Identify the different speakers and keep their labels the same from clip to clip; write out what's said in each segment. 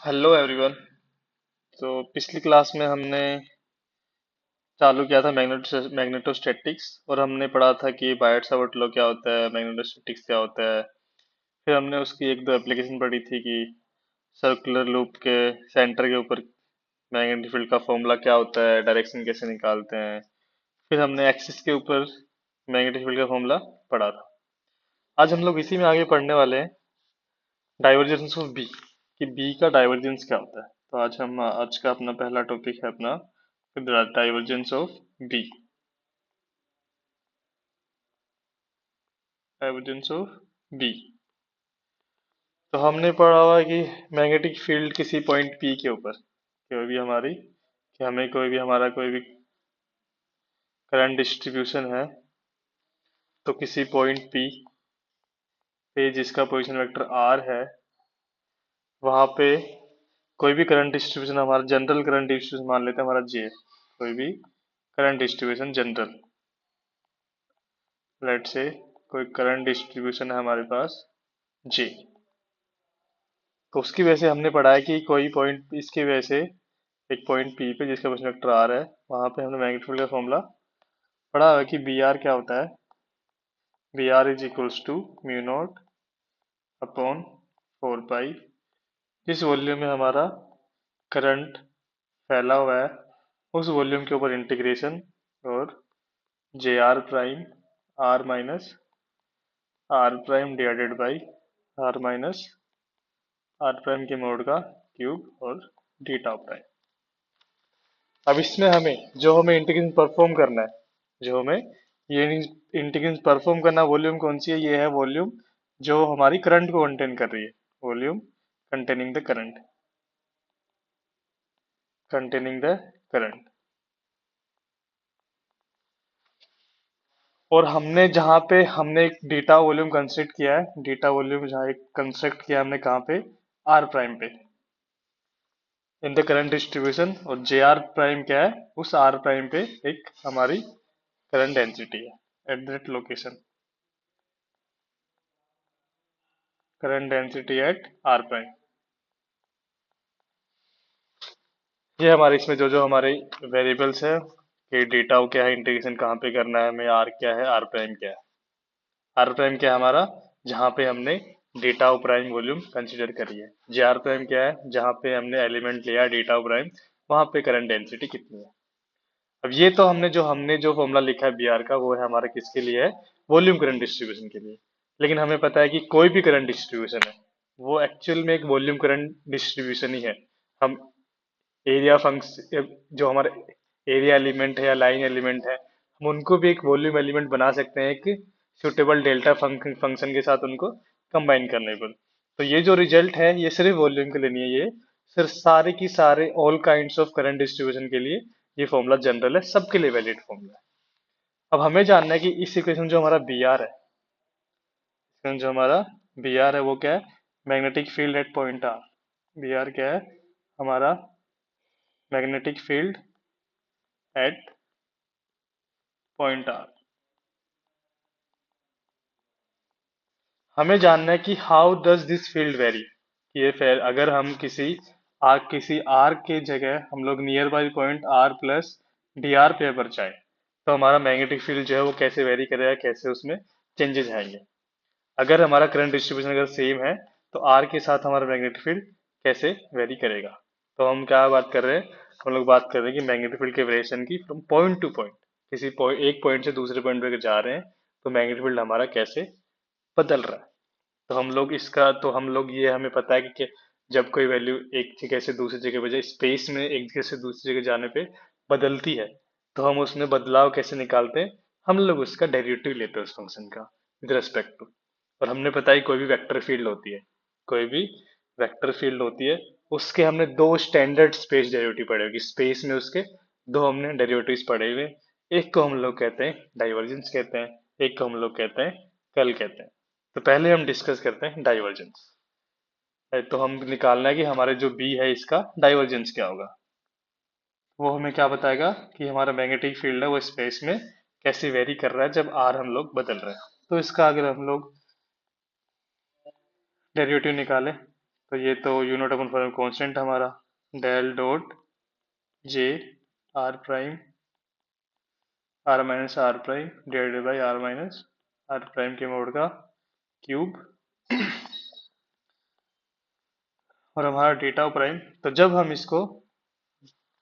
Speaker 1: Hello everyone. तो पिछली class में हमने चालू किया था मैग्नेटोस्टैटिक्स और हमने पढ़ा था कि बायट सावर्ट लॉ क्या होता है, मैग्नेटोस्टैटिक्स क्या होता है। फिर हमने उसकी एक दो एप्लीकेशन पढ़ी थी कि सर्कुलर लूप के सेंटर के ऊपर मैग्नेटिक फील्ड का फॉर्मूला क्या होता है, डायरेक्शन कैसे निकालते हैं। फिर हमने एक्सिस के ऊपर मैग्नेटिक फील्ड का फॉर्मूला पढ़ा था। आज हम लोग इसी में आगे पढ़ने वाले हैं डाइवर्जेंस ऑफ बी, कि बी का डाइवर्जेंस क्या होता है। तो आज का अपना पहला टॉपिक है अपना divergence of B. Divergence of B. तो हमने पढ़ा हुआ है कि मैग्नेटिक फील्ड किसी पॉइंट पी के ऊपर कोई भी हमारी कि हमें कोई भी करंट डिस्ट्रीब्यूशन है, तो किसी पॉइंट पी पे जिसका पोजीशन वेक्टर आर है, वहां पे कोई भी करंट डिस्ट्रीब्यूशन हमारा जनरल करंट डिस्ट्रीब्यूशन मान लेते हैं हमारा जे। कोई भी करंट डिस्ट्रीब्यूशन जनरल, लेट से कोई करंट डिस्ट्रीब्यूशन है हमारे पास जे। तो उसकी वजह से हमने पढ़ा है कि कोई पॉइंट इसकी वजह से एक पॉइंट पी पे जिसका पोजीशन वेक्टर आर है, वहां पे हमने मैग्नेटिक फील्ड का फॉर्मूला पढ़ा है कि बी आर क्या होता है। B R is equals to mu naught upon 4 pi. जिस वॉल्यूम में हमारा करंट फैला हुआ है उस वॉल्यूम के ऊपर इंटीग्रेशन, और J R prime R minus R prime divided by R minus R prime के मोड का क्यूब और डी टाउ प्राइम। अब इसमें हमें इंटीग्रेशन परफॉर्म करना है, जो हमें ये इंटीग्रेशन परफॉर्म करना, वॉल्यूम कौन सी है, ये है वॉल्यूम जो हमारी करंट को कंटेन कर रही है। Volume containing the current, containing the current. और हमने जहाँ पे हमने एक डेटा वॉल्यूम कंस्ट्रक्ट किया है, डेटा वॉल्यूम जहाँ एक कंस्ट्रक्ट किया हमने कहाँ पे, आर प्राइम पे, इन द करंट डिस्ट्रीब्यूशन। और जे आर प्राइम क्या है, उस आर प्राइम पे एक हमारी करंट डेंसिटी है at that location, current density at R prime. ये हमारे इसमें जो जो हमारे वेरिएबल्स है कि डेटा क्या है, इंटीग्रेशन कहाँ पे करना है हमें, आर क्या है, आर प्राइम क्या है। आर प्राइम क्या है हमारा, जहाँ पे हमने डेटा प्राइम वॉल्यूम कंसीडर करी है। जे आर प्राइम क्या है, जहाँ पे हमने एलिमेंट लिया डेटा प्राइम, वहाँ पे करंट डेंसिटी कितनी है। अब ये तो हमने जो फॉर्मूला लिखा है बी आर का, वो है हमारा किसके लिए है, वॉल्यूम करंट डिस्ट्रीब्यूशन के लिए। लेकिन हमें पता है कि कोई भी करंट डिस्ट्रीब्यूशन है वो एक्चुअल में एक वॉल्यूम करंट डिस्ट्रीब्यूशन ही है। हम एरिया फंक्शन, जो हमारे एरिया एलिमेंट है या लाइन एलिमेंट है, हम उनको भी एक वॉल्यूम एलिमेंट बना सकते हैं एक सुटेबल डेल्टा फंक्शन के साथ उनको कंबाइन करने पर। तो ये जो रिजल्ट है ये सिर्फ वॉल्यूम के लिए नहीं है, ये सिर्फ सारे की सारे all kinds of current distribution के लिए ये फॉर्मूला जनरल है, सबके लिए वैलिड फॉर्मूला है। अब हमें जानना है कि इस इक्वेशन जो हमारा बी आर है, इक्वेशन जो हमारा बी आर है वो क्या है, magnetic field at point R. B R क्या है हमारा, magnetic field at point R. हमें जानना है कि how does this field vary, ये फेयर अगर हम किसी आर के जगह हम लोग near by point R plus d R पे पर चाहे, तो हमारा मैग्नेटिक फील्ड जो है वो कैसे वेरी करेगा, कैसे उसमें चेंजेस आएंगे। अगर हमारा करंट डिस्ट्रीब्यूशन अगर सेम है तो आर के साथ हमारा मैग्नेटिक फील्ड कैसे वेरी करेगा। तो हम क्या बात कर रहे हैं, हम लोग बात कर रहे हैं कि मैग्नेटिक फील्ड के वेरिएशन की फ्रॉम पॉइंट टू पॉइंट, एक पॉइंट से दूसरे पॉइंट पे जा रहे हैं तो मैग्नेटिक फील्ड हमारा कैसे बदल रहा है। तो हम लोग ये हमें पता है कि जब कोई वैल्यू एक जगह से दूसरी जगह बजाय स्पेस में एक जगह से दूसरी जगह जाने पे बदलती है, तो हम उसमें बदलाव कैसे निकालते हैं, हम लोग उसका डेरिवेटिव लेते हैं उस फंक्शन का विद रिस्पेक्ट टू। और हमने पता है कोई भी वेक्टर फील्ड होती है, कोई भी वेक्टर फील्ड होती है, उसके हमने दो स्टैंडर्ड स्पेस डेरिवेटिव पढ़े होगी, स्पेस में उसके दो हमने डेरिवेटिव्स पढ़े हुए। एक को हम लोग कहते हैं डाइवर्जेंस कहते हैं, एक को हम लोग कहते हैं कर्ल कहते हैं। तो पहले हम डिस्कस करते हैं डाइवर्जेंस। तो हम निकालना है कि हमारे जो बी है इसका डाइवर्जेंस क्या होगा। वो हमें क्या बताएगा कि हमारा मैग्नेटिक फील्ड है वो स्पेस में कैसे वेरी कर रहा है जब आर हम लोग बदल रहे हैं। तो इसका अगर हम लोग डेरिवेटिव निकालें तो ये तो you naught upon form constant हमारा, del dot J R prime R minus R prime divided by R minus R prime के मोड का क्यूब और हमारा डेटा प्राइम। तो जब हम इसको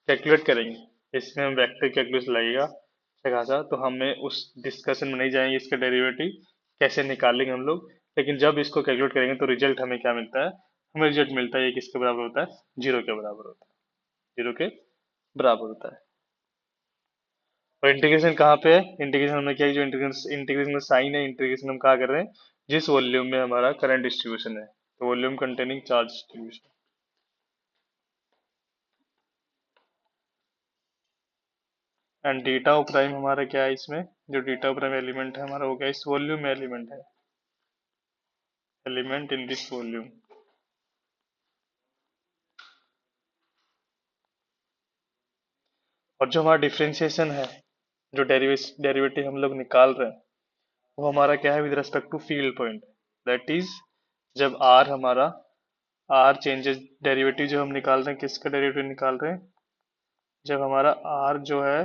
Speaker 1: कैलकुलेट करेंगे, इसमें हम वेक्टर कैलकुलस लगेगा अच्छा खासा, तो हमें उस डिस्कशन में नहीं जाएंगे इसका डेरिवेटिव कैसे निकालेंगे हम लोग। लेकिन जब इसको कैलकुलेट करेंगे तो रिजल्ट हमें क्या मिलता है, हमें रिजल्ट मिलता है ये किसके बराबर होता है, जीरो के बराबर होता है, जीरो के बराबर होता है। और इंटीग्रेशन कहाँ पे है, इंटीग्रेशन हमने क्या है, जो इंटीग्रेशन इंटीग्रेशन का साइन है, इंटीग्रेशन हम कहाँ कर रहे हैं, जिस वॉल्यूम में हमारा करंट डिस्ट्रीब्यूशन है, तो volume containing charge distribution. And डीटा prime हमारा क्या है, इसमें जो डीटा प्राइम एलिमेंट है हमारा, वो क्या है, इस वॉल्यूम में एलिमेंट है, एलिमेंट इन दिस वॉल्यूम। और जो हमारा डिफरेंशिएशन है, जो डेरिवेटिव हम लोग निकाल रहे हैं, वो हमारा क्या है with respect to field point. That is जब आर हमारा, आर चेंजेस, डेरिवेटिव जो हम निकाल रहे हैं किसका डेरिवेटिव निकाल रहे हैं, जब हमारा आर जो है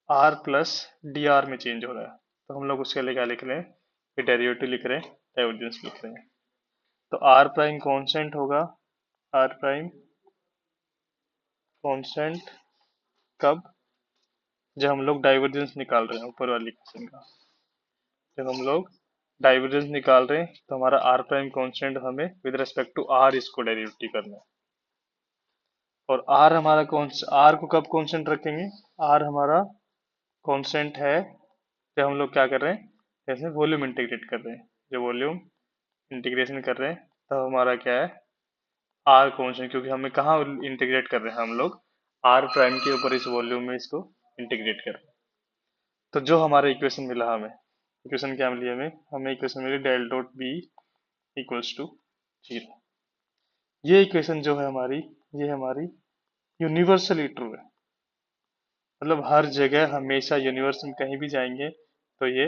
Speaker 1: आर प्लस डी आर में चेंज हो रहा है, तो हम लोग उसके लिए क्या लिख रहे हैं, ये डेरिवेटिव लिख रहे हैं, डाइवर्जेंस लिख रहे हैं। तो आर प्राइम कांस्टेंट होगा, आर प्राइम कांस्टेंट कब, जब हम लोग डाइवर्जेंस निकाल रहे हैं ऊपर वाली क्वेश्चन का, जब हम लोग डाइवर्जेंस निकाल रहे हैं तो हमारा आर प्राइम कांस्टेंट, हमें विद रेस्पेक्ट टू आर इसको डेरिवेटिव करना है। और आर हमारा कौन, आर को कब कांस्टेंट रखेंगे, आर हमारा कांस्टेंट है जब हम लोग क्या कर रहे हैं, जैसे वॉल्यूम इंटीग्रेट कर रहे हैं, जब वॉल्यूम इंटीग्रेशन कर रहे हैं तब हमारा क्या है, आर कांस्टेंट, क्योंकि हमें कहाँ इंटीग्रेट कर रहे हैं हम लोग, आर प्राइम के ऊपर इस वॉल्यूम में इसको इंटीग्रेट कर रहे हैं। तो जो हमारा इक्वेशन मिला हमें, इक्वेशन क्या मिली हमें, हमें इक्वेशन मिली del dot B equals to zero. ये इक्वेशन जो है हमारी, ये हमारी यूनिवर्सली ट्रू है, मतलब हर जगह हमेशा यूनिवर्स में कहीं भी जाएंगे तो ये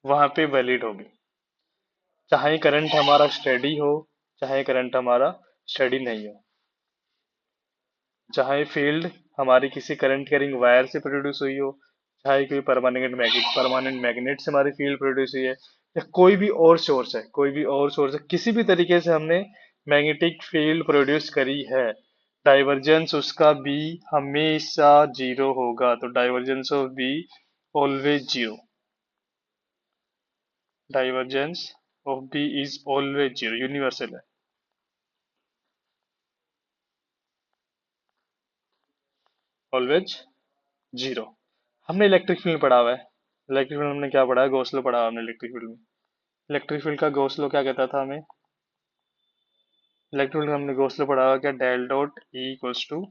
Speaker 1: वहां पे वैलिड होगी, चाहे करंट हमारा स्टेडी हो, चाहे करंट हमारा स्टेडी नहीं हो, चाहे फील्ड हमारी किसी करंट कैरिंग वायर से प्रोड्यूस हुई हो, चाहे कोई परमानेंट मैग्नेट से हमारी फील्ड प्रोड्यूस हुई है, या कोई भी और सोर्स है, कोई भी और सोर्स है, किसी भी तरीके से हमने मैग्नेटिक फील्ड प्रोड्यूस करी है, डाइवर्जेंस उसका बी हमेशा जीरो होगा। तो divergence of B always zero, divergence of B is always zero, universal है, ऑलवेज जीरो। हमने इलेक्ट्रिक फील्ड पढ़ा हुआ है, इलेक्ट्रिक फील्ड हमने क्या पढ़ा है, गॉस लॉ पढ़ा हुआ है हमने इलेक्ट्रिक फील्ड में। इलेक्ट्रिक फील्ड का गॉस लॉ क्या कहता था हमें, इलेक्ट्रिक फील्ड हमने गॉस लॉ पढ़ा हुआ क्या, del dot E equals to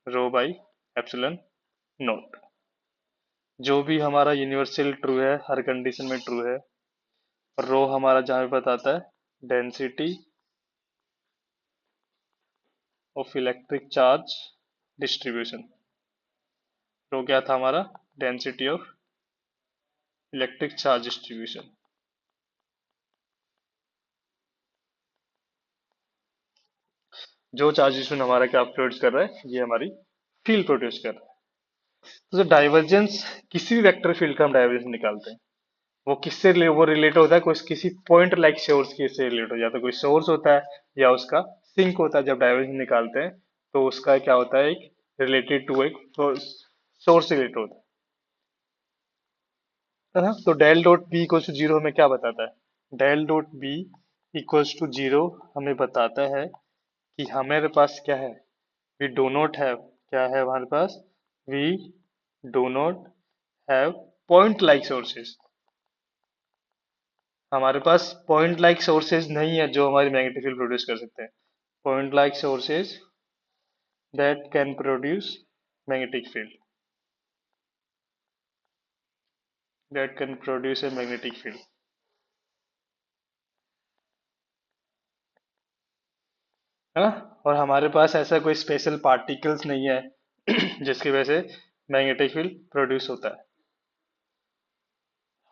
Speaker 1: rho by epsilon naught. जो भी हमारा यूनिवर्सल ट्रू है, हर कंडीशन में ट्रू है, और रो हमारा जहाँ पे बताता है density of electric charge distribution, rho क्या था हमारा, density of electric charge distribution. जो चार्ज डिस्ट्रीब्यूशन हमारा क्या प्रोड्यूस कर रहा है, ये हमारी फील्ड प्रोड्यूस कर रहा है। तो जो डाइवर्जेंस, किसी भी वेक्टर फील्ड का हम डाइवर्जेंस निकालते हैं, वो किससे वो रिलेट होता है, कोई किसी पॉइंट लाइक सोर्स की से रिलेट हो, या तो कोई सोर्स होता है या उसका सिंक होता है। जब डाइवर्जेंस निकालते हैं तो उसका क्या होता है, एक रिलेटेड टू एक सोर्स रिलेटेड होता है ना। तो del dot B equals to zero हमें क्या बताता है, del dot B equals to zero हमें बताता है कि हमारे पास क्या है, वी डो नॉट हैव, क्या है हमारे पास, we do not have point like sources, हमारे पास पॉइंट लाइक सोर्सेज नहीं है जो हमारी मैग्नेटिक फील्ड प्रोड्यूस कर सकते हैं, point like sources that can produce magnetic field, that can produce a magnetic field, है ना। और हमारे पास ऐसा कोई स्पेशल पार्टिकल्स नहीं है जिसकी वजह से मैग्नेटिक फील्ड प्रोड्यूस होता है,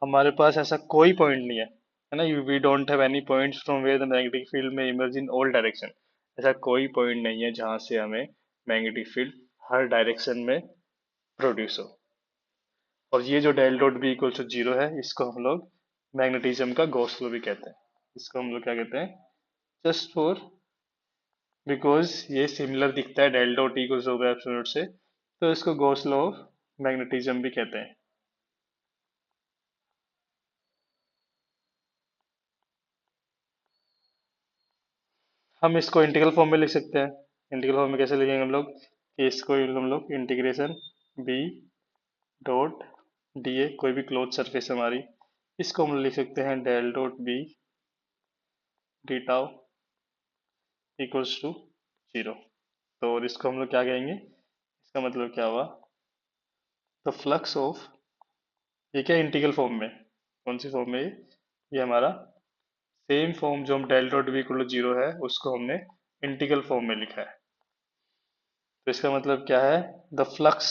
Speaker 1: हमारे पास ऐसा कोई पॉइंट नहीं है है ना, we don't have any points from where the magnetic field may emerge in all direction. ऐसा कोई पॉइंट नहीं है जहां से हमें मैग्नेटिक फील्ड हर डायरेक्शन में प्रोड्यूस हो। और ये जो del dot B equal to zero है, इसको हम लोग मैग्नेटिज्म का गॉस लॉ भी कहते हैं। इसको हम लोग क्या कहते हैं, जस्ट फॉर बिकॉज ये सिमिलर दिखता है del dot equal to epsilon से, तो इसको गॉस लॉ ऑफ मैग्नेटिज्म भी कहते हैं। हम इसको इंटीग्रल फॉर्म में लिख सकते हैं। इंटीग्रल फॉर्म में कैसे लिखेंगे हम लोग, कि इसको हम लोग integration B dot D A, कोई भी क्लोज सरफेस हमारी, इसको हम लिख सकते हैं del dot B d tau equals to zero. तो और इसको हम लोग क्या कहेंगे, इसका मतलब क्या हुआ, द फ्लक्स ऑफ, ये क्या इंटीग्रल फॉर्म में, कौन सी फॉर्म में ये हमारा सेम फॉर्म जो हम del dot B equal to zero है उसको हमने इंटीग्रल फॉर्म में लिखा है। तो इसका मतलब क्या है, the flux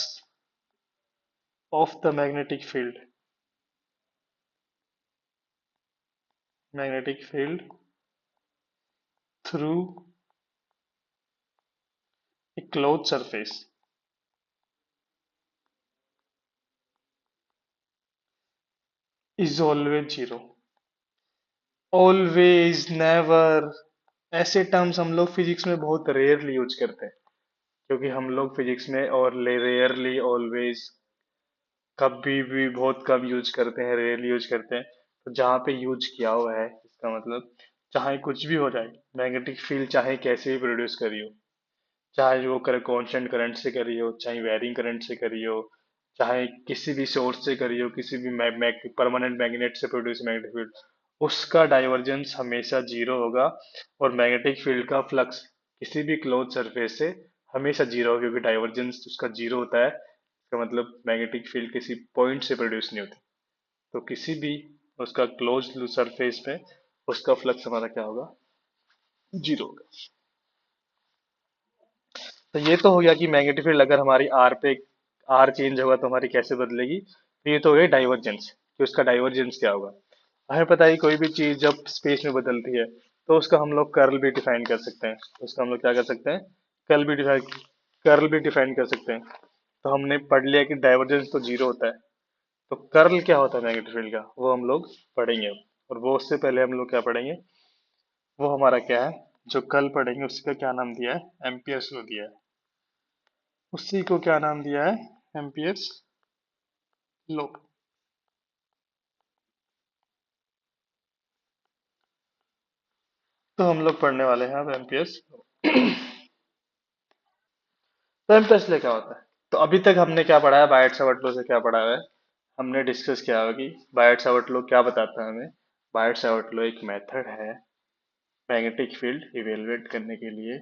Speaker 1: of the magnetic field through a close surface is always zero. Always, never, ऐसे टर्म्स हम लोग फिजिक्स में बहुत रेयरली यूज करते हैं, क्योंकि हम लोग फिजिक्स में और रेयरली, ऑलवेज, कभी भी बहुत कम यूज करते हैं, रेयरली यूज करते हैं। तो जहाँ पे यूज किया हुआ है, इसका मतलब चाहे कुछ भी हो जाए, मैग्नेटिक फील्ड चाहे कैसे भी प्रोड्यूस करी हो, चाहे वो कर कांस्टेंट करंट से करी हो, चाहे वेरिंग करंट से करी हो, चाहे किसी भी सोर्स से करी हो, किसी भी परमानेंट मैग्नेट से प्रोड्यूस मैग्नेटिक फील्ड, उसका डाइवर्जेंस हमेशा जीरो होगा। और मैग्नेटिक फील्ड का फ्लक्स किसी भी क्लोज सरफेस से हमेशा जीरो होगा, क्योंकि डाइवर्जेंस उसका जीरो होता है। इसका मतलब मैग्नेटिक फील्ड किसी पॉइंट से प्रोड्यूस नहीं होती। तो किसी भी उसका क्लोज सरफेस पे उसका फ्लक्स हमारा क्या होगा, जीरो होगा। तो ये तो हो गया कि मैग्नेटिक फील्ड अगर हमारी आर पे आर चेंज होगा तो हमारी कैसे बदलेगी। तो ये तो हो गया डाइवर्जेंस, कि उसका डाइवर्जेंस क्या होगा। हमें पता है कोई भी चीज जब स्पेस में बदलती है तो उसका हम लोग कर्ल भी डिफाइन कर सकते हैं। उसका हम लोग क्या कर सकते हैं, कर्ल भी डिफाइन कर्ल भी डिफाइन कर सकते हैं। तो हमने पढ़ लिया कि डाइवर्जेंस तो जीरो होता है, तो कर्ल क्या होता है मैग्नेटिक फील्ड का, वो हम लोग पढ़ेंगे। और वो उससे पहले हम लोग क्या पढ़ेंगे, वो हमारा क्या है, जो कल पढ़ेंगे उसका क्या नाम दिया है, एम्पियर्स लॉ दिया है। उसी को क्या नाम दिया है, एम्पियर्स लॉ। तो हम लोग पढ़ने वाले हैं अब एम्पियर्स। तो एम्पियर्स लॉ क्या होता है, तो अभी तक हमने क्या पढ़ा है, बायट सावर्ट लॉ से क्या पढ़ा है, हमने डिस्कस किया है कि बायट सावर्ट लॉ क्या बताता है हमें। बायट सावर्ट लॉ एक मेथड है मैग्नेटिक फील्ड इवेलुएट करने के लिए,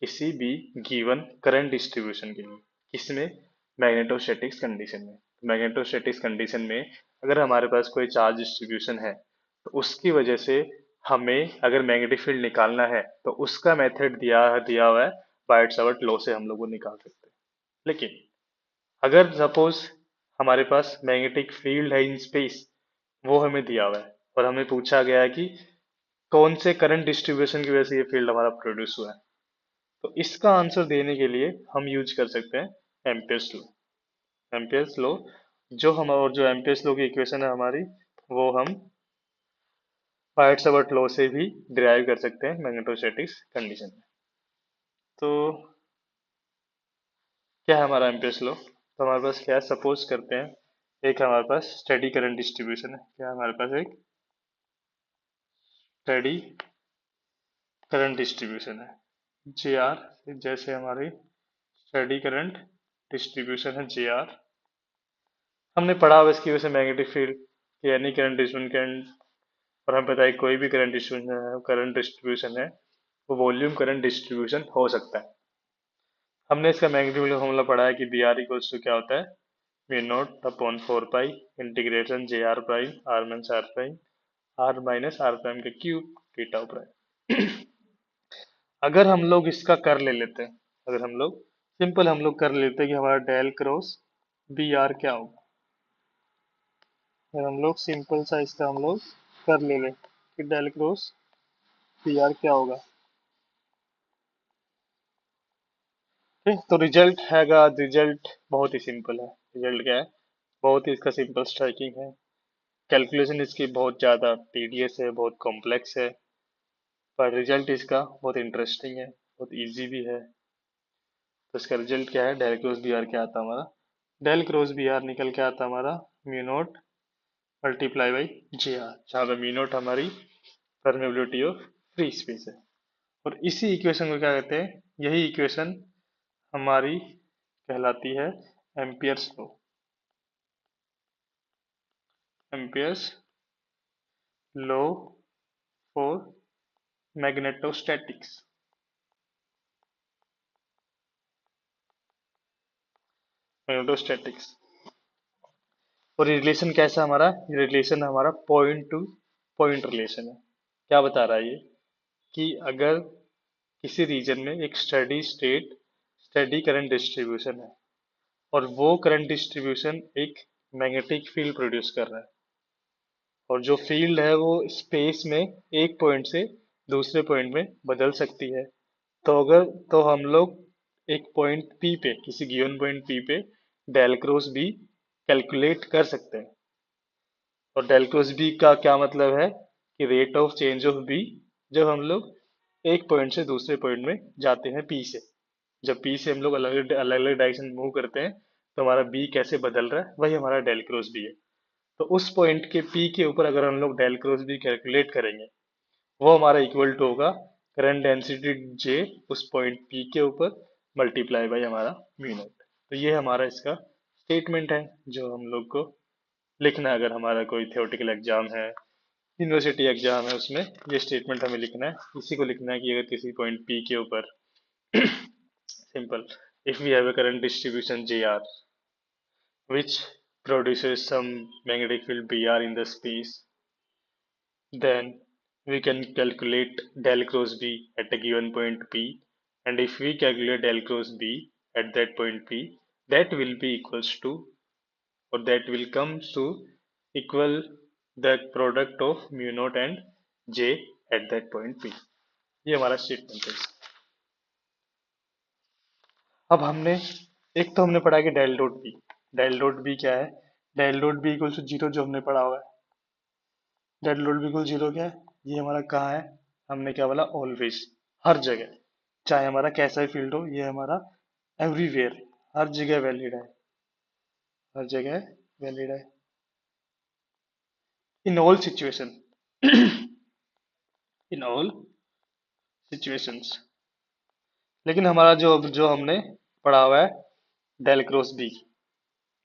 Speaker 1: किसी भी गिवन करंट डिस्ट्रीब्यूशन के लिए, किसमें, मैग्नेटोस्टैटिक्स कंडीशन में। मैग्नेटोस्टैटिक्स कंडीशन में अगर हमारे पास कोई चार्ज डिस्ट्रीब्यूशन है, तो उसकी वजह से हमें अगर मैग्नेटिक फील्ड निकालना है तो उसका मेथड दिया दिया हुआ है, बायट सावर्ट लॉ से हम लोग वो निकाल सकते हैं। लेकिन अगर सपोज हमारे पास मैग्नेटिक फील्ड है इन स्पेस, वो हमें दिया हुआ है और हमें पूछा गया है कि कौन से करंट डिस्ट्रीब्यूशन की वजह से ये फील्ड हमारा प्रोड्यूस हुआ है, तो इसका आंसर देने के लिए हम यूज कर सकते हैं एम्पियर्स लॉ। एम्पियर्स लॉ जो हम, और जो एम्पियर्स लॉ की इक्वेशन है हमारी, वो हम बायट सावर्ट लॉ से भी डिराइव कर सकते हैं मैग्नेटोस्टैटिक्स कंडीशन में। तो क्या है हमारा एम्पियर्स लॉ, तो हमारे पास क्या है, सपोज करते हैं एक हमारे पास स्टेडी करंट डिस्ट्रीब्यूशन है। क्या है हमारे पास, एक स्टेडी करंट डिस्ट्रीब्यूशन है जे आर, जैसे हमारी स्टेडी करंट डिस्ट्रीब्यूशन है जे आर। हमने पढ़ा हुआ इसकी वजह से मैग्नेटिक फील्ड कि एनी करंट डिस्ट्रीब्यूशन कैन, और हमें पता है कोई भी करंट डिस्ट्रीब्यूशन है वो वॉल्यूम करंट डिस्ट्रीब्यूशन हो सकता है। हमने इसका मैग्नेटिक फील्ड का फॉर्मूला पढ़ा है कि बी आर इक्वल्स टू क्या होता है, mu naught upon 4 pi integration J R prime R minus R prime R minus R prime के क्यूब थीटा प्राइम। अगर हम लोग इसका कर ले लेते हैं, अगर हम लोग सिंपल हम लोग कर लेते हैं कि हमारा डेल क्रॉस बी आर क्या होगा, अगर हम लोग सिंपल सा इसका हम लोग कर ले लें, फिर डेल क्रॉस पी आर क्या होगा। ठीक, तो रिजल्ट हैगा, रिजल्ट बहुत ही सिंपल है। रिजल्ट क्या है, बहुत ही इसका सिंपल स्ट्राइकिंग है। कैलकुलेशन इसकी बहुत ज़्यादा टीडियस है, बहुत कॉम्प्लेक्स है, पर रिजल्ट इसका बहुत इंटरेस्टिंग है, बहुत इजी भी है। तो इसका रिजल्ट क्या है, डेल क्रॉस बी आर क्या आता है हमारा, डेल क्रॉस बी आर निकल के आता है हमारा mu naught multiply by J are, जहाँ पे म्यू नॉट हमारी परमेबिलिटी ऑफ फ्री स्पेस है। और इसी इक्वेशन को क्या कहते हैं, यही इक्वेशन हमारी कहलाती है Ampere's law, Ampere's law for magnetostatics, magnetostatics. और रिलेशन कैसा हमारा, रिलेशन हमारा पॉइंट टू पॉइंट रिलेशन है। क्या बता रहा है ये, कि अगर किसी रीजन में एक steady state, study current distribution है, और वो करंट डिस्ट्रीब्यूशन एक मैग्नेटिक फील्ड प्रोड्यूस कर रहा है, और जो फील्ड है वो स्पेस में एक पॉइंट से दूसरे पॉइंट में बदल सकती है, तो अगर, तो हम लोग एक पॉइंट पी पे, किसी गिवन पॉइंट पी पे डेल क्रॉस बी कैलकुलेट कर सकते हैं। और डेल क्रॉस बी का क्या मतलब है, कि rate of change of B, जब हम लोग एक पॉइंट से दूसरे पॉइंट में जाते हैं पी से, जब पी से हम लोग अलग अलग अलग डायरेक्शन मूव करते हैं, तो हमारा बी कैसे बदल रहा है, वही हमारा डेल क्रॉस बी है। तो उस पॉइंट के पी के ऊपर अगर हम लोग डेल क्रॉस बी कैलकुलेट करेंगे, वो हमारा इक्वल टू होगा करंट डेंसिटी जे उस पॉइंट पी के ऊपर मल्टीप्लाई बाई हमारा म्यू नॉट। तो ये हमारा इसका स्टेटमेंट है, जो हम लोग को लिखना है अगर हमारा कोई थियोरेटिकल एग्जाम है, यूनिवर्सिटी एग्जाम है, उसमें ये स्टेटमेंट हमें लिखना है। इसी को लिखना है कि अगर किसी पॉइंट पी के ऊपर simple, if we have a current distribution JR which produces some magnetic field BR in the space, then we can calculate del cross B at a given point P, and if we calculate del cross B at that point P, that will be equals to, or that will come to equal the product of mu naught and J at that point P। ये हमारा statement है। अब हमने, एक तो हमने पढ़ा कि del dot B, del dot B क्या है, del dot B equal to zero, जो हमने पढ़ा हुआ है। Del dot B equal zero क्या है, ये हमारा कहाँ है, हमने क्या बोला, ऑलवेज, हर जगह, चाहे हमारा कैसा ही फील्ड हो, ये हमारा एवरीवेयर, हर जगह वैलिड है, हर जगह वैलिड है, in all situation, in all situations. लेकिन हमारा जो जो हमने पढ़ा हुआ है डेल क्रॉस बी,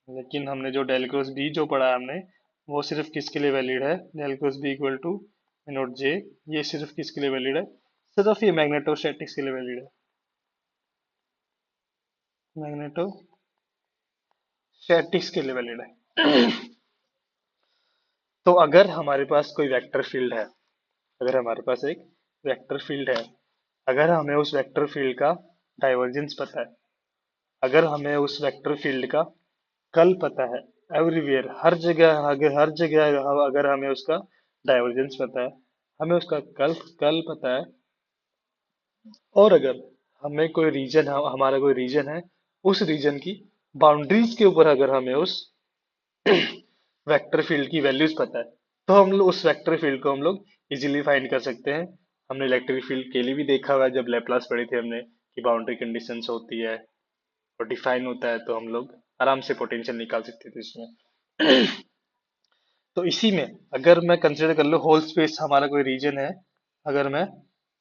Speaker 1: लेकिन हमने जो डेल क्रॉस बी जो पढ़ा है हमने, वो सिर्फ किसके लिए वैलिड है, del cross B equal to naught J, ये सिर्फ किसके लिए वैलिड है, सिर्फ ये मैग्नेटोस्टैटिक्स के लिए वैलिड है, मैग्नेटोस्टैटिक्स के लिए वैलिड है। तो अगर हमारे पास कोई वेक्टर फील्ड है, अगर हमारे पास एक वेक्टर फील्ड है, अगर हमें उस वेक्टर फील्ड का डाइवर्जेंस पता है, अगर हमें उस वेक्टर फील्ड का कल पता है, एवरीवेयर, हर जगह, अगर हर जगह अगर हमें उसका डाइवर्जेंस पता है, हमें उसका कल कल पता है, और अगर हमें कोई रीजन, हमारा कोई रीजन है, उस रीजन की बाउंड्रीज के ऊपर अगर हमें उस वेक्टर फील्ड की वैल्यूज पता है, तो हम लोग उस वेक्टर फील्ड को हम लोग इजीली फाइंड कर सकते हैं। हमने इलेक्ट्रिक फील्ड के लिए भी देखा हुआ है, जब लेप्लास पढ़ी थी हमने, कि बाउंड्री कंडीशंस होती है और डिफाइन होता है, तो हम लोग आराम से पोटेंशियल निकाल सकते थे इसमें। तो इसी में अगर मैं कंसिडर कर लूँ होल स्पेस हमारा कोई रीजन है, अगर मैं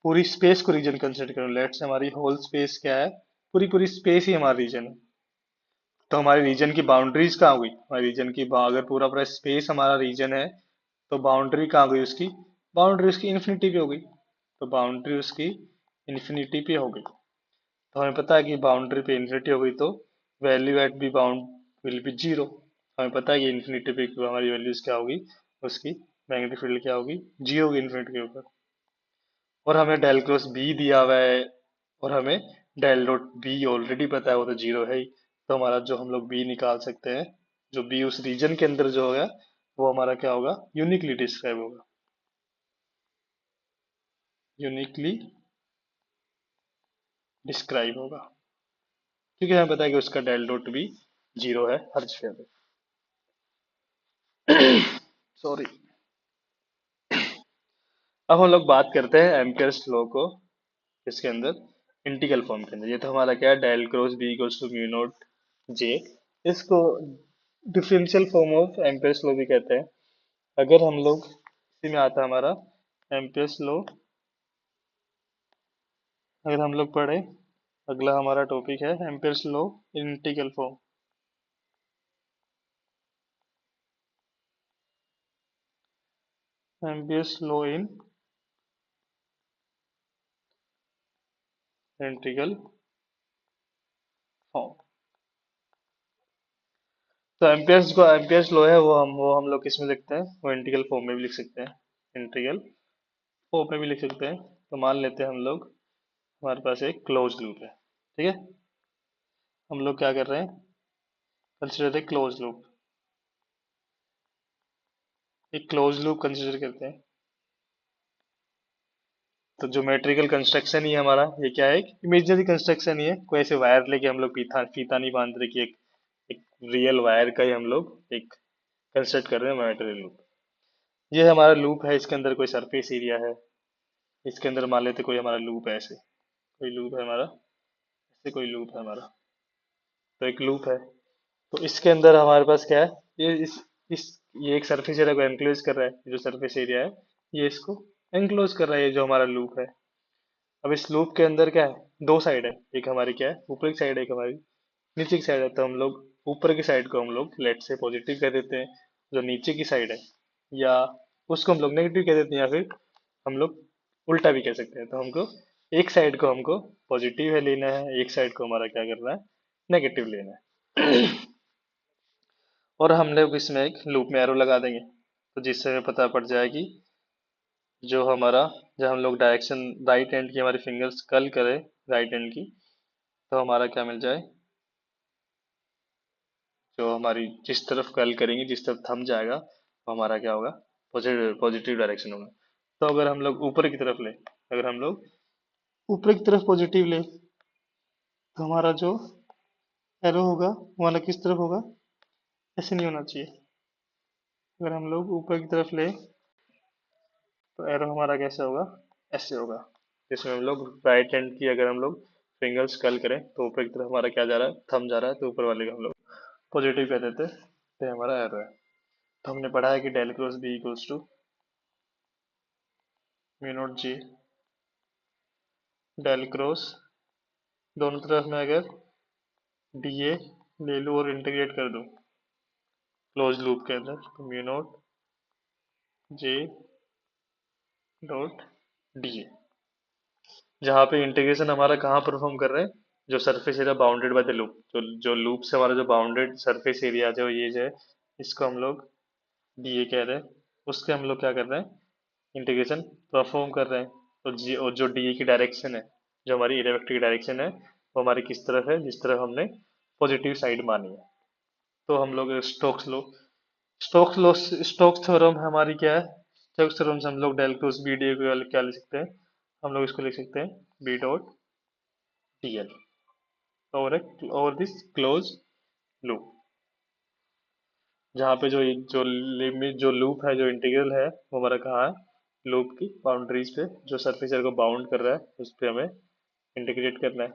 Speaker 1: पूरी स्पेस को रीजन कंसिडर करूँ, लेट्स से हमारी होल स्पेस क्या है, पूरी पूरी स्पेस ही हमारा रीजन है, तो हमारे रीजन की बाउंड्रीज कहाँ हुई, हमारे रीजन की अगर पूरा पूरा स्पेस हमारा रीजन है, तो बाउंड्री कहाँ गई उसकी, बाउंड्री उसकी इन्फिनिटी पे हो गई, तो बाउंड्री उसकी इन्फिनिटी पे हो गई। तो हमें पता है कि बाउंड्री पे इन्फिनिटी हो गई, तो value at B bound will be zero. हमें पता है कि इन्फिनिटी पे हमारी वैल्यूज क्या होगी, उसकी मैग्नेटिक फील्ड क्या होगी, जी होगी इन्फिनिटी के ऊपर। और हमें डेल क्रॉस बी दिया हुआ है, और हमें डेल डॉट बी ऑलरेडी पता है, वो तो जीरो है ही, तो हमारा जो हम लोग बी निकाल सकते हैं, जो बी उस रीजन के अंदर जो होगा, वो हमारा क्या होगा, यूनिकली डिस्क्राइब होगा। यूनिकली डिस्क्राइब होगा, क्योंकि हमें पता है कि उसका डेल डॉट भी जीरो है हर जगह पे। सॉरी। अब हम लोग बात करते हैं एम्पियर्स लॉ को, इसके अंदर इंटीग्रल फॉर्म के अंदर। ये तो हमारा क्या है, del cross B equals to mu naught J. इसको differential form of Ampere's law भी कहते हैं। अगर हम लोग इसी में आता है हमारा एम्पियर्स लॉ, अगर हम लोग पढ़े, अगला हमारा टॉपिक है Ampere's law in integral form. Ampere's law in integral form. तो एम्पियर्स लॉ है वो हम लोग किस में लिखते हैं, वो इंटीग्रल फॉर्म में भी लिख सकते हैं, इंटीग्रल फॉर्म में भी लिख सकते हैं। तो मान लेते हैं हम लोग, हमारे पास एक क्लोज लूप है, ठीक है। हम लोग क्या कर रहे हैं, कंसिडर द क्लोज लूप। एक क्लोज लूप कंसिडर करते हैं। तो ज्योमेट्रिकल कंस्ट्रक्शन ही हमारा ये क्या है, एक इमेजिनरी कंस्ट्रक्शन ही है। कोई ऐसे वायर लेके हम लोग फीता फीता नहीं बांध रहे कि एक रियल वायर का ही हम लोग एक कंस्ट्रक्ट कर रहे हैं ज्योमेट्रिकल लूप। ये हमारा लूप है, इसके अंदर कोई सरफेस एरिया है, इसके अंदर मान लेते कोई हमारा लूप है, ऐसे कोई लूप है हमारा, ऐसे कोई लूप है हमारा। तो एक लूप है, तो इसके अंदर हमारे पास क्या है, इस ये एक सरफेस एरिया को एनक्लोज कर रहा है, जो सरफेस एरिया है ये इसको एनक्लोज कर रहा है, ये जो हमारा लूप है। अब इस लूप के अंदर क्या है, दो साइड है, एक हमारी क्या है ऊपर की साइड है, एक हमारी नीचे की साइड है। तो हम लोग ऊपर की साइड को हम लोग लेट से पॉजिटिव कह देते हैं, जो नीचे की साइड है या उसको हम लोग नेगेटिव कह देते हैं, या फिर हम लोग उल्टा भी कह सकते हैं। तो हमको एक साइड को हमको पॉजिटिव है लेना है, एक साइड को हमारा क्या करना है, नेगेटिव लेना है। और हम लोग इसमें एक लूप में एरो लगा देंगे, तो जिससे हमें पता पड़ जाए कि जो हमारा, जब हम लोग डायरेक्शन राइट हैंड की हमारी फिंगर्स कर्ल करें राइट हैंड की, तो हमारा क्या मिल जाए, जो हमारी जिस तरफ कर्ल करेंगे, जिस तरफ थंब जाएगा, वो हमारा क्या होगा, पॉजिटिव पॉजिटिव डायरेक्शन होगा। तो अगर हम लोग ऊपर की तरफ ले, अगर हम लोग ऊपर की तरफ पॉजिटिव ले, तो हमारा जो एरो होगा वो वाला किस तरफ होगा, ऐसे नहीं होना चाहिए। अगर हम लोग ऊपर की तरफ ले, तो एरो हमारा कैसे होगा, ऐसे होगा। जिसमें हम लोग राइट हैंड की अगर हम लोग फिंगर्स कर्ल करें, तो ऊपर की तरफ हमारा क्या जा रहा है, थंब जा रहा है, तो ऊपर वाले को हम लोग पॉजिटिव कह देते हैं, तो ये हमारा एरो है। तो हमने पढ़ा है कि del cross B equals to mu naught J del cross, दोनों तरफ में अगर डी ए ले लूँ और इंटीग्रेट कर दूँ क्लोज लूप के अंदर, तो mu naught J dot D A. जहाँ पे इंटीग्रेशन हमारा कहाँ परफॉर्म कर रहे हैं, जो surface area bounded by the loop, जो जो लूप से हमारा जो बाउंडेड सरफेस एरिया जो ये जो है, इसको हम लोग डी ए कह रहे हैं, उसके हम लोग क्या कर रहे हैं, इंटीग्रेशन परफॉर्म कर रहे हैं। तो जी, और जो डी ए की डायरेक्शन है, जो हमारी एरिया वेक्टर की डायरेक्शन है, वो हमारी किस तरफ है, जिस तरफ हमने पॉजिटिव साइड मानी है। तो हम लोग स्टोक्स थ्योरम हमारी क्या है, स्टोक्स थ्योरम से हम लोग डेल क्रॉस बी डी को क्या लिख सकते हैं, हम लोग इसको लिख सकते हैं B dot D l over this close loop. जहाँ पे जो लिमिट जो लूप है, जो इंटीग्रल है, वो हमारा कहाँ है, लूप की बाउंड्रीज पे, जो सरफेस एरिया को बाउंड कर रहा है उस पे हमें इंटीग्रेट करना है।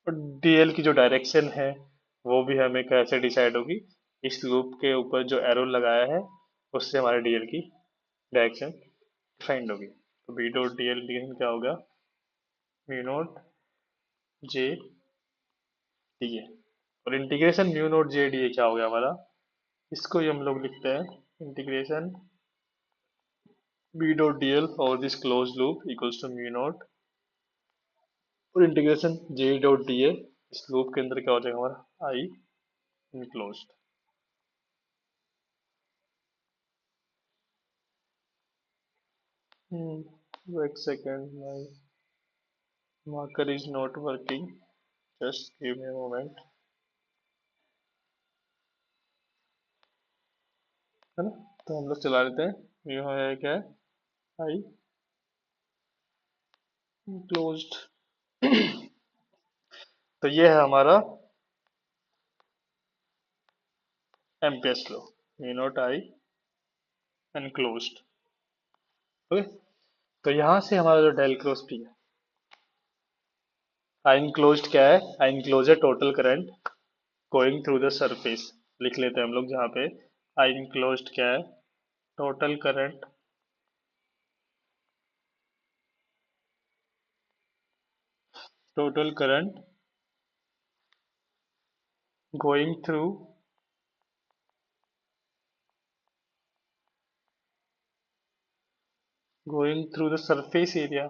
Speaker 1: और डीएल की जो डायरेक्शन है, वो भी हमें कैसे डिसाइड होगी, इस लूप के ऊपर जो एरो लगाया है उससे हमारे डीएल की डायरेक्शन डिफाइंड होगी। तो बी डॉट डी एल क्या होगा, mu naught J D A. और integration mu naught J D A क्या हो गया हमारा, इसको ही हम लोग लिखते हैं integration B dot D L और this close loop equals to mu naught, और integration J dot D A, इस लूप के अंदर क्या हो जाएगा हमारा, आई इनक्लोज्ड। एक second, my marker is not working, just give me a moment, है ना। तो हम लोग चला लेते हैं, ये है क्या है, आई क्लोज्ड। तो ये है हमारा एम्पेयर्स लॉ, म्यू नॉट आई एनक्लोज्ड। ओके, तो यहाँ से हमारा जो डेल क्रॉस पी है, आई एनक्लोज्ड क्या है, आई एनक्लोज है total current going through the surface. लिख लेते हैं हम लोग जहाँ पे आई एनक्लोज्ड क्या है, total current total current going through the surface area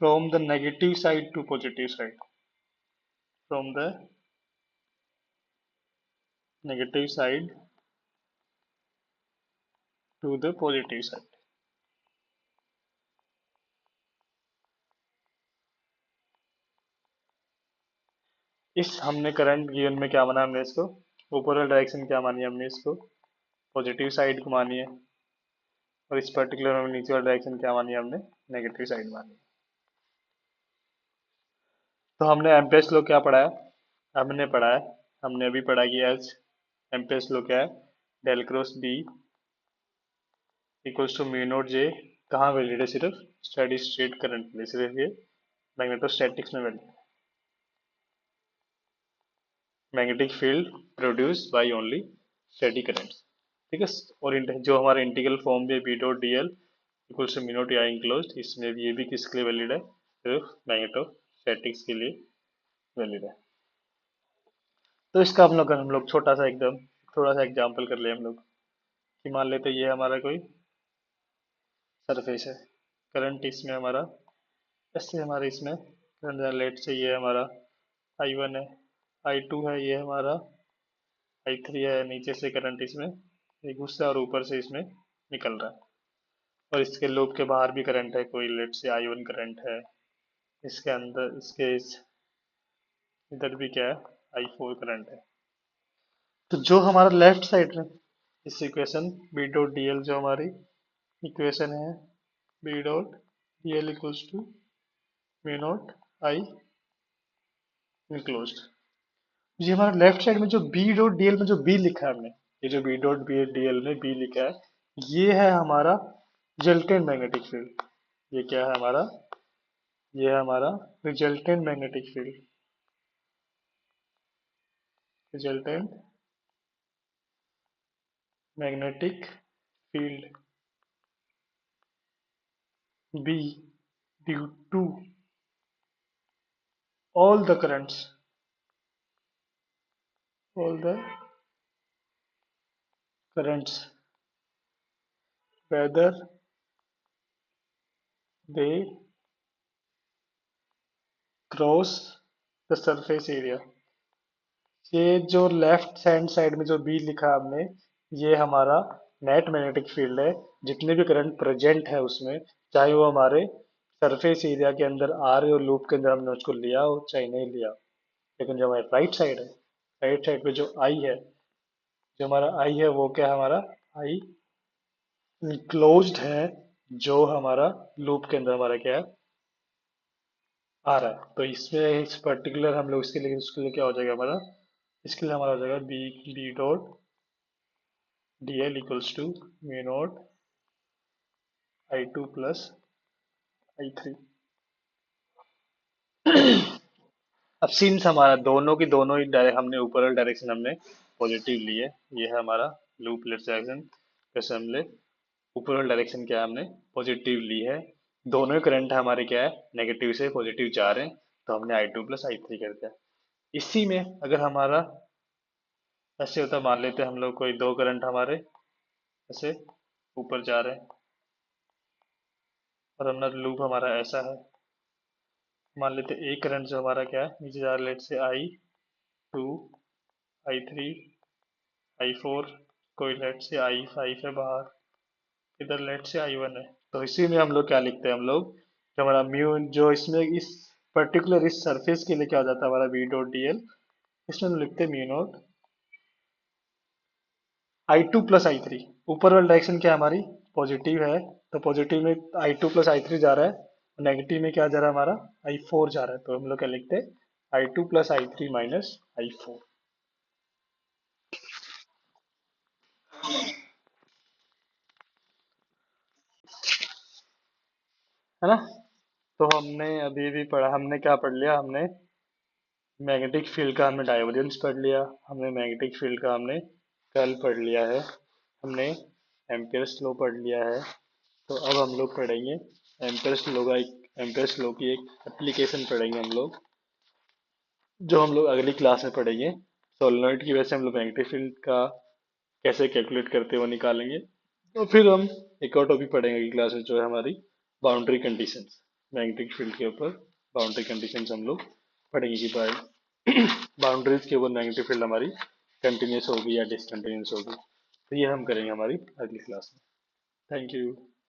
Speaker 1: from the negative side to positive side, from the negative side to the positive side. इस हमने करंट गिवन में क्या माना हमने इसको, ऊपर वाला डायरेक्शन क्या मानी हमने इसको, पॉजिटिव साइड को मानी है, और इस पर्टिकुलर में नीचे वाला डायरेक्शन क्या मानी हमने, नेगेटिव साइड मानी है। तो हमने एम्पेयर्स लॉ क्या पढ़ा है, हमने पढ़ा है, हमने अभी पढ़ा कि एच एम्पेयर्स लॉ क्या है, del cross B equals to mu naught J, कहाँ वैलिड है, सिर्फ स्टेडी स्टेट करंट के लिए, सिर्फ ये मैग्नेटोस्टैटिक्स में valid, magnetic field produce by only steady currents. ठीक है, और जो हमारा इंटीग्रल फॉर्म भी B dot D L equals to mu naught I enclose, इसमें भी ये भी किसके लिए वैलिड है, सिर्फ मैग्नेटोस्टैटिक्स के लिए वैलिड है। तो इसका हम लोग छोटा सा एकदम थोड़ा सा एग्जांपल कर ले हम लोग, कि मान लेते ये हमारा कोई सरफेस है, करंट इसमें हमारा ऐसे हमारे इसमें करंट जनरेट से ये हमारा आई वन है, आई टू है, ये हमारा आई थ्री है, नीचे से करंट इसमें ये घुस रहा है और ऊपर से इसमें निकल रहा है, और इसके लूप के बाहर भी करंट है, कोई let's say I one current है, इसके अंदर इसके इधर भी क्या है, आई फोर करंट है। तो जो हमारा लेफ्ट साइड है इस equation B dot D l, जो हमारी इक्वेशन है B dot D L equals to mu naught I enclosed, ये हमारा लेफ्ट साइड में जो बी डॉट डी एल में जो बी लिखा है हमने, ये जो B dot B d l में बी लिखा है, ये है हमारा रिजल्टेंट मैग्नेटिक फील्ड। ये क्या है हमारा, ये है हमारा resultant magnetic field, resultant magnetic field B due to all the currents, all the currents whether they cross the surface area। ये जो लेफ्ट हैंड साइड में जो बी लिखा हमने, ये हमारा नेट मैग्नेटिक फील्ड है, जितने भी करंट प्रेजेंट है उसमें, चाहे वो हमारे सरफेस एरिया के अंदर आ रहे हो, लूप के अंदर हमने उसको लिया हो चाहे नहीं लिया, लेकिन जो हमारी राइट साइड है, राइट साइड पे जो आई है, जो हमारा आई है वो क्या है, हमारा आई क्लोज्ड है, जो हमारा लूप के अंदर हमारा क्या है, आ रहा है। तो इसमें इस पर्टिकुलर हम लोग इसके लिए क्या हो जाएगा हमारा, इसके लिए हमारा हो जाएगा B B dot D L equals to mu naught I two plus I three. अब सिंस हमारा दोनों की दोनों ही हमने ऊपर वाले डायरेक्शन हमने पॉजिटिव लिए, ये है हमारा लूप लेफ्ट डायरेक्शन, जैसे हमने ऊपर वाला डायरेक्शन क्या है, हमने पॉजिटिव ली है, दोनों ही करंट हमारे क्या है, नेगेटिव से पॉजिटिव जा रहे हैं, तो हमने आई टू प्लस आई थ्री कर दिया। इसी में अगर हमारा ऐसे होता, मान लेते हैं हम लोग कोई दो करंट हमारे ऐसे ऊपर जा रहे हैं, और हमारा लूप हमारा ऐसा है, मान लेते हैं एक करंट जो हमारा क्या है नीचे जा रहा है, let's say I two, I three, I four, कोई लेट से आई फाइव है बाहर, इधर लेट से आई वन है। तो इसी में हम लोग क्या लिखते हैं, हम लोग जो हमारा म्यू जो इसमें इस पर्टिकुलर इस सरफेस के लिए क्या हो जाता है हमारा बी डॉट डी एल, इसमें हम लिखते हैं म्यू नॉट I2 + I3, ऊपर वाली डायरेक्शन क्या है हमारी, पॉजिटिव है, तो पॉजिटिव में I2 + I3 जा रहा है, नेगेटिव में क्या जा रहा है हमारा, I4 जा रहा है, तो हम लोग क्या लिखते हैं, I2 + I3 - I4, है ना। तो हमने अभी भी पढ़ा, हमने क्या पढ़ लिया, हमने मैग्नेटिक फील्ड का हमने डाइवर्जेंस पढ़ लिया, हमने मैग्नेटिक फील्ड का हमने कर्ल पढ़ लिया है, हमने एम्पियर्स लॉ पढ़ लिया है। तो अब हम लोग पढ़ेंगे एम्पियर्स लॉ की एक एप्लीकेशन पढ़ेंगे हम लोग, जो हम लोग अगली क्लास में पढ़ेंगे। सोलेनोइड की वजह से हम लोग मैग्नेटिक फील्ड का कैसे कैलकुलेट करते हैं वो निकालेंगे। तो फिर हम एक और टॉपिक पढ़ेंगे अगली क्लास में, जो है हमारी बाउंड्री कंडीशंस। मैग्नेटिक फील्ड के ऊपर बाउंड्री कंडीशंस हम लोग पढ़ेंगे कि बाउंड्रीज के ऊपर मैग्नेटिक फील्ड हमारी कंटिन्यूस होगी या डिसकंटिन्यूस होगी। तो ये हम करेंगे हमारी अगली क्लास में। Thank you.